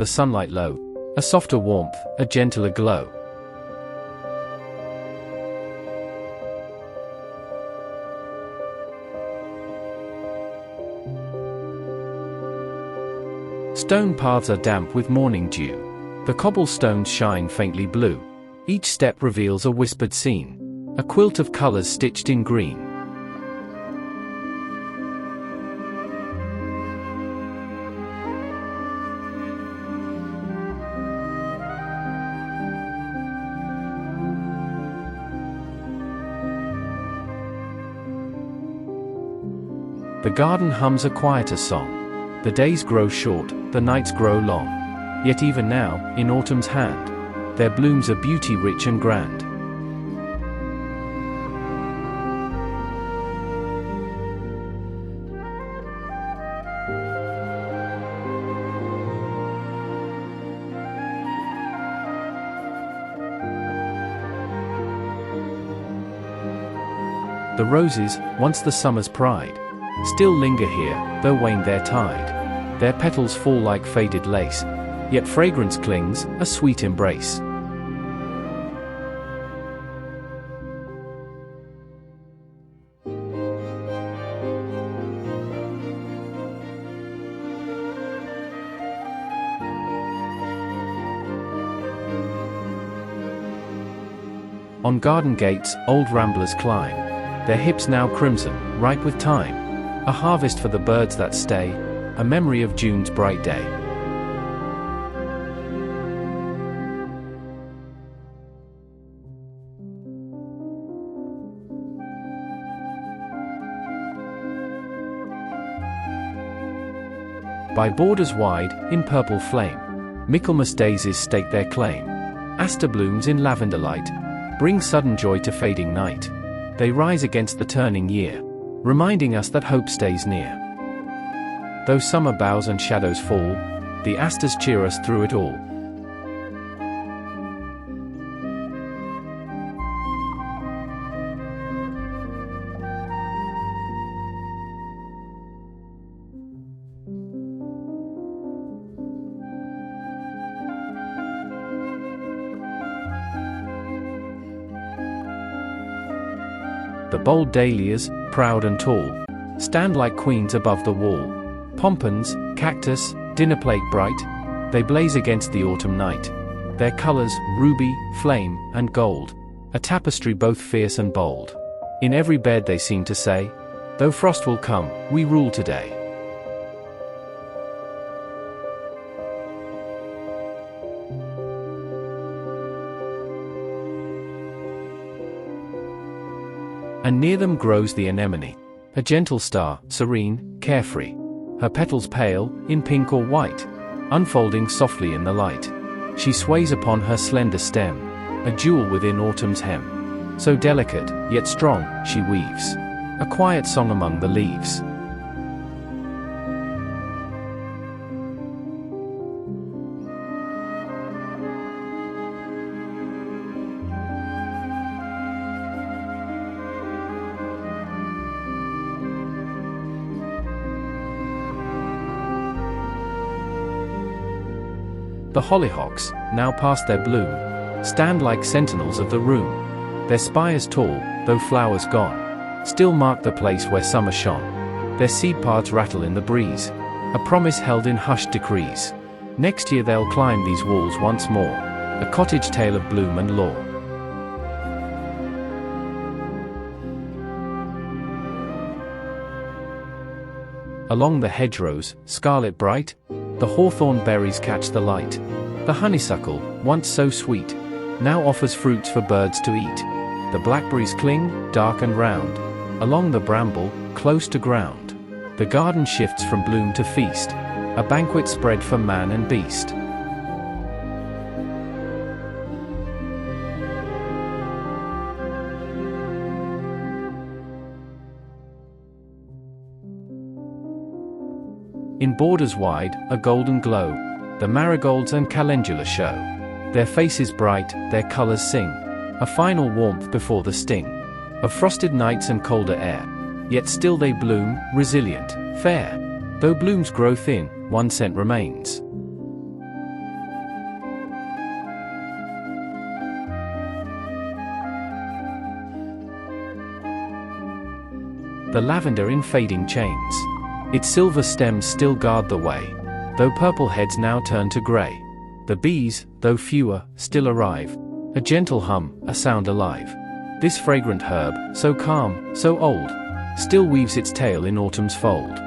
the sunlight low, a softer warmth, a gentler glow. Stone paths are damp with morning dew. The cobblestones shine faintly blue. Each step reveals a whispered scene, a quilt of colors stitched in green. The garden hums a quieter song. The days grow short, the nights grow long. Yet even now, in autumn's hand, there blooms a beauty rich and grand. The roses, once the summer's pride, still linger here, though wane their tide. Their petals fall like faded lace, yet fragrance clings, a sweet embrace. On garden gates, old ramblers climb, their hips now crimson, ripe with time. A harvest for the birds that stay, a memory of June's bright day. By borders wide, in purple flame, Michaelmas daisies stake their claim. Aster blooms in lavender light, bring sudden joy to fading night. They rise against the turning year, reminding us that hope stays near. Though summer bows and shadows fall, the asters cheer us through it all. The bold dahlias, proud and tall, stand like queens above the wall. Pompons, cactus, dinner plate bright, they blaze against the autumn night. Their colors, ruby, flame, and gold, a tapestry both fierce and bold. In every bed they seem to say, though frost will come, we rule today. And near them grows the anemone, a gentle star, serene, carefree. Her petals pale, in pink or white, unfolding softly in the light. She sways upon her slender stem, a jewel within autumn's hem. So delicate, yet strong, she weaves a quiet song among the leaves. The hollyhocks, now past their bloom, stand like sentinels of the room. Their spires tall, though flowers gone, still mark the place where summer shone. Their seed pods rattle in the breeze, a promise held in hushed decrees. Next year they'll climb these walls once more, a cottage tale of bloom and lore. Along the hedgerows, scarlet bright, the hawthorn berries catch the light. The honeysuckle, once so sweet, now offers fruits for birds to eat. The blackberries cling, dark and round, along the bramble, close to ground. The garden shifts from bloom to feast, a banquet spread for man and beast. In borders wide, a golden glow, the marigolds and calendula show. Their faces bright, their colors sing, a final warmth before the sting of frosted nights and colder air. Yet still they bloom, resilient, fair. Though blooms grow thin, one scent remains. the lavender in fading chains. Its silver stems still guard the way, though purple heads now turn to grey. The bees, though fewer, still arrive, a gentle hum, a sound alive. This fragrant herb, so calm, so old, still weaves its tale in autumn's fold.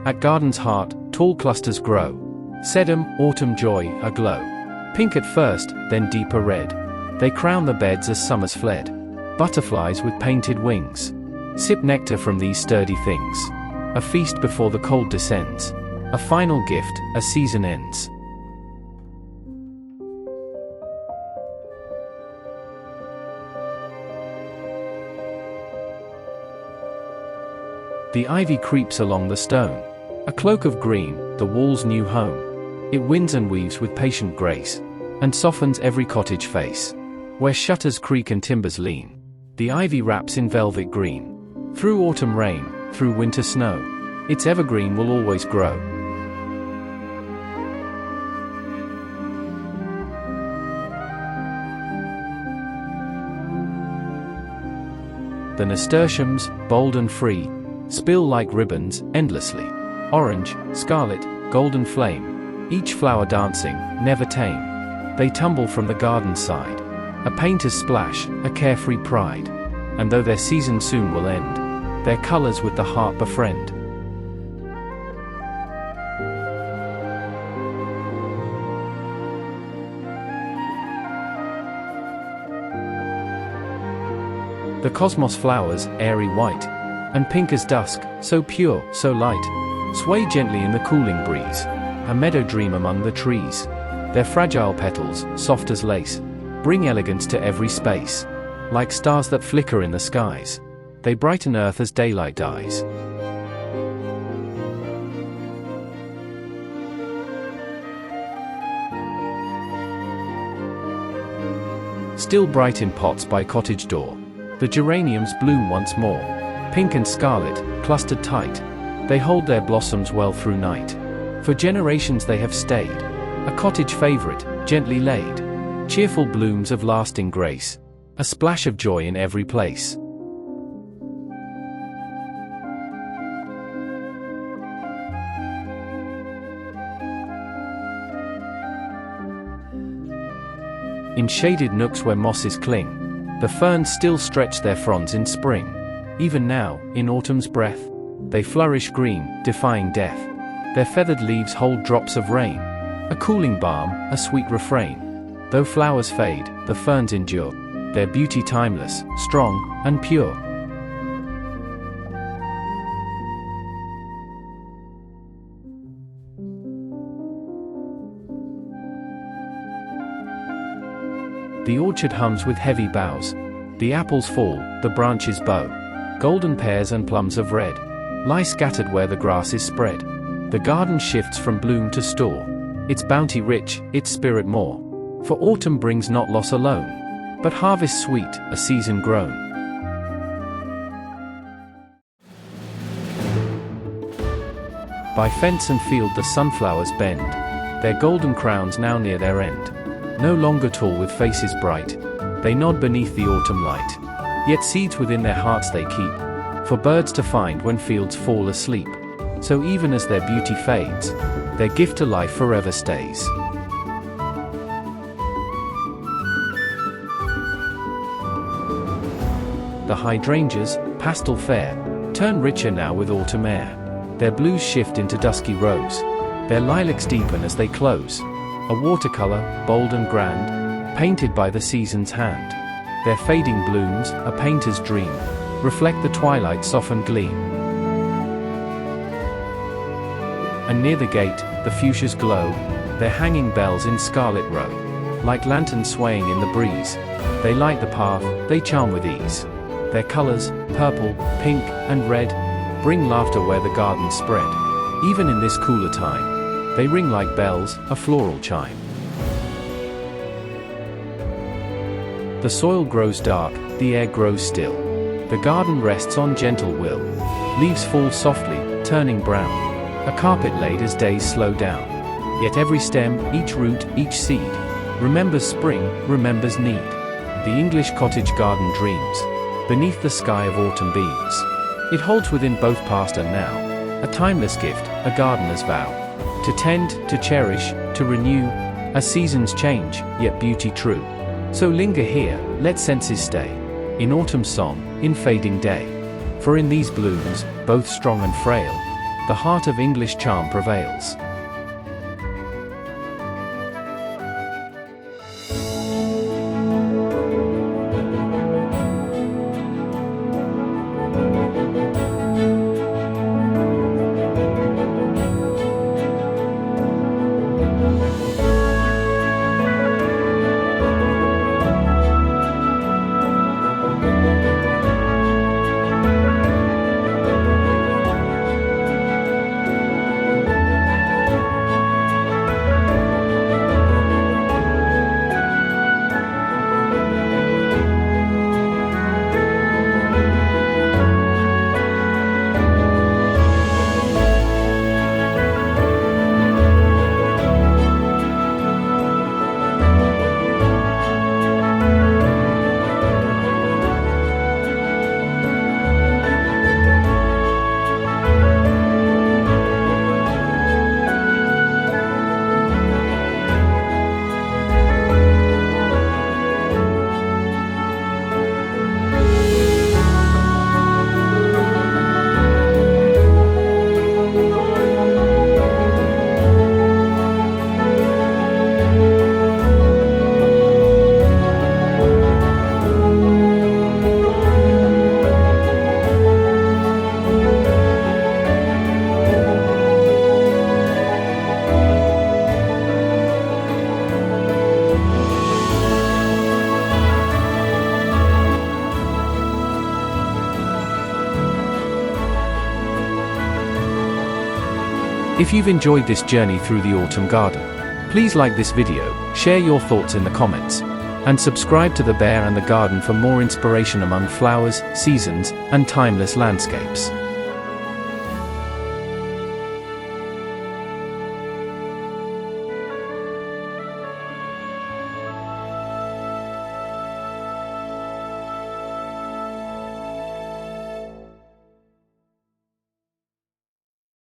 At garden's heart, tall clusters grow. Sedum, autumn joy, aglow. Pink at first, then deeper red. They crown the beds as summer's fled. Butterflies with painted wings sip nectar from these sturdy things. A feast before the cold descends. A final gift, as season ends. The ivy creeps along the stone. A cloak of green, the wall's new home. It winds and weaves with patient grace, and softens every cottage face. Where shutters creak and timbers lean, the ivy wraps in velvet green. Through autumn rain, through winter snow, its evergreen will always grow. The nasturtiums, bold and free, spill like ribbons, endlessly. Orange, scarlet, golden flame, each flower dancing, never tame. They tumble from the garden side, a painter's splash, a carefree pride. And though their season soon will end, their colors with the heart befriend. The cosmos flowers, airy white, and pink as dusk, so pure, so light, sway gently in the cooling breeze, a meadow-dream among the trees. Their fragile petals, soft as lace, bring elegance to every space. Like stars that flicker in the skies, they brighten earth as daylight dies. Still bright in pots by cottage door, the geraniums bloom once more, pink and scarlet, clustered tight. They hold their blossoms well through night. For generations they have stayed, a cottage favorite, gently laid. Cheerful blooms of lasting grace, a splash of joy in every place. In shaded nooks where mosses cling, the ferns still stretch their fronds in spring. Even now, in autumn's breath, they flourish green, defying death. Their feathered leaves hold drops of rain, a cooling balm, a sweet refrain. Though flowers fade, the ferns endure, their beauty timeless, strong, and pure. The orchard hums with heavy boughs. The apples fall, the branches bow. Golden pears and plums of red lie scattered where the grass is spread. The garden shifts from bloom to store, its bounty rich, its spirit more. For autumn brings not loss alone, but harvest sweet, a season grown. By fence and field the sunflowers bend, their golden crowns now near their end. No longer tall with faces bright, they nod beneath the autumn light. Yet seeds within their hearts they keep, for birds to find when fields fall asleep. So even as their beauty fades, their gift to life forever stays. The hydrangeas, pastel fair, turn richer now with autumn air. Their blues shift into dusky rose, their lilacs deepen as they close. A watercolor, bold and grand, painted by the season's hand. Their fading blooms, a painter's dream, reflect the twilight's softened gleam. And near the gate, the fuchsias glow, their hanging bells in scarlet row. Like lanterns swaying in the breeze, they light the path, they charm with ease. Their colors, purple, pink, and red, bring laughter where the gardens spread. Even in this cooler time, they ring like bells, a floral chime. The soil grows dark, the air grows still. The garden rests on gentle will. Leaves fall softly, turning brown. A carpet laid as days slow down. Yet every stem, each root, each seed remembers spring, remembers need. The English cottage garden dreams beneath the sky of autumn beams. It holds within both past and now a timeless gift, a gardener's vow. To tend, to cherish, to renew, as seasons change, yet beauty true. So linger here, let senses stay, in autumn's song, in fading day. For in these blooms, both strong and frail, the heart of English charm prevails. If you've enjoyed this journey through the autumn garden, please like this video, share your thoughts in the comments, and subscribe to The Bear and the Garden for more inspiration among flowers, seasons, and timeless landscapes.